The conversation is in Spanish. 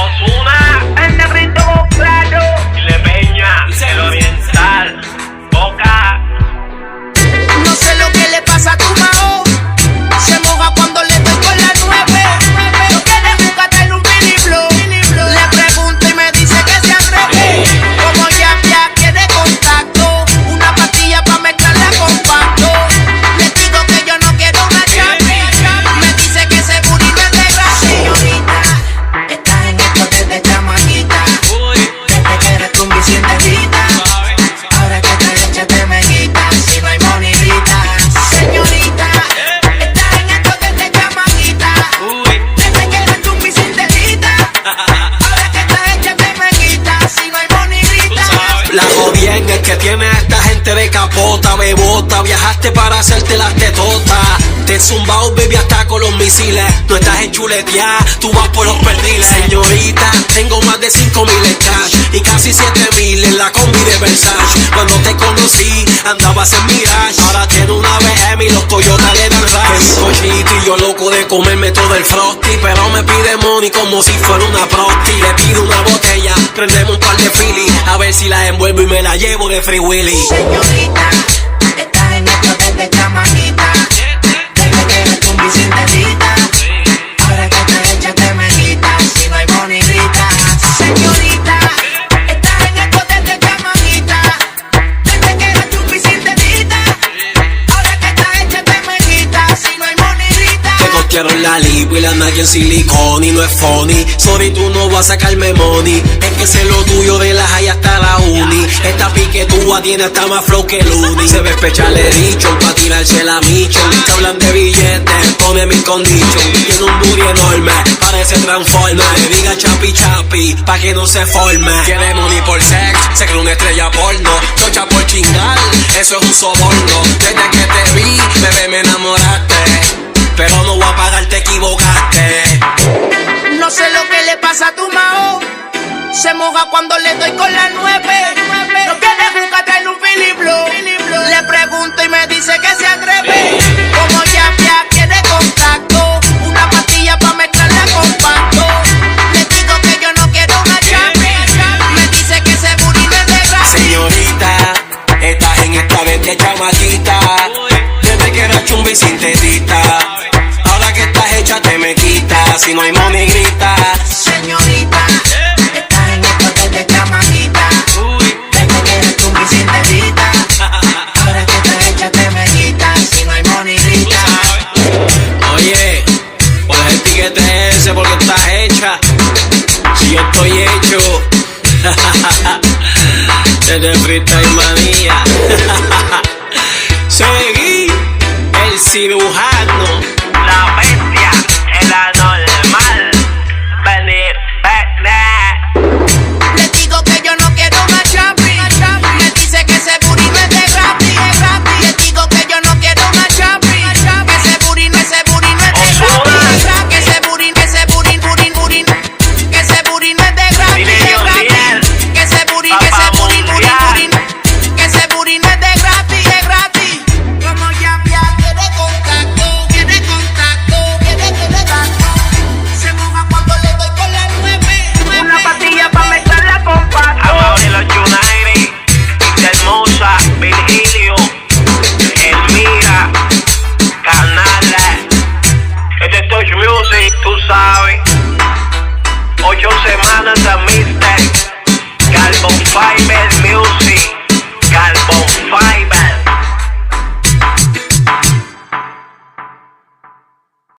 Ozuna, el negrito claro, Chile Peña, el oriental, Boca. No sé lo que le pasa a tu mao. Se moja cuando le doy con la 9. No quiere buscar un filiblo. Le pregunto y me dice que se atreve. Como ya quiere contacto, una pastilla pa' mezclarla con pasto. Le digo que yo no quiero una chapi. Me dice que ese burrito es de grasa. Señorita, estás en esto desde chamaquita. Desde que eres un bicientecita. Ahora que te echas te me quitas. Si no hay monedita. Señorita, estás en esto desde chamaquita. Desde que eres un bicientecita. Ahora que te echas te me quitas. Si no hay monedita. La jodienda es que tiene a esta gente de capota, bebota. Viajaste para hacerte las tetotas. Te zumbao, baby, hasta con los misiles. No estás en chuletear, tú vas por los perdiles. Señorita, tengo más de 5,000 en cash y casi 7,000 en la combi de Versace. Cuando te conocí, andabas en Mirage. Ahora tiene una BM y los Toyota le dan rash. Que mi cochito y yo loco de comerme todo el frosty, pero me pide money como si fuera una prosti. Le pido una botella, prendemos un par de Philly, a ver si la envuelvo y me la llevo de Free Willy. Señorita, estás en esto desde chamaquita. Desde que eres un bicientecita. Ahora que te echas te me quitas. Si no hay money grita. Señorita, estás en esto desde chamaquita. Desde que eres un bicientecita. Ahora que te echas te me quitas. Si no hay money grita. Te costearon la lipo y la nalga en silicone y no es funny. Sorry, tú no vas a sacarme money. Es que sé lo tuyo de la high hasta la uni. Esta piquetúa tiene hasta más flow que el uni. Se ve especial dicho pa' tirarse la micho. Que hablan de billetes, pone mi condition. Tiene un booty enorme, parece transforme. Le diga chapi chapi, pa' que no se forme. Quiere money por sex, se cree una estrella porno. Chocha por chingar, eso es un soborno. Desde que te vi, bebé, me enamoraste. Pero no voy a pagar, te equivocaste. No sé lo que le pasa a tu mao. Se moja cuando le doy con la 9. No quiere buscar traer un filiblo. Le pregunto y me dice que se atreve. Como ya quiere contacto, una pastilla pa' mezclarla con pasto. Le digo que yo no quiero una chapi. Me dice que ese burrito es de grasa. Señorita, estás en esta vez chamaquita. Desde que eras chumbi sintetita. Ahora que estás hecha te me quitas. Si no hay money grita. Señorita, estás en esto desde chamaquita. Desde que eres un bicientecita. Ahora que te echas te me quitas. Si no hay money grita. Oye, ¿cuál es el tiquete ese? Porque estás hecha. Si yo estoy hecho. Desde freestyle manía. Seguí el cirujano. La bestia, el anormal, venir, Le digo que yo no quiero una chapi. Me dice que ese burrito es de gratis. Le digo que yo no quiero una chapi. Que ese burrito es de gratis. Que ese burrito es de gratis. Que ese burrito es de gratis. Que ese burrito es de gratis. Como ya quiere contacto. Quiere contacto. Se moja cuando le doy con la 9. una pastilla pa' mezclarla con pasto. Abajo de los United, Vista Hermosa, Virgilio, Elmira, Canales. Este es Touch Music, tú sabes. 8 semanas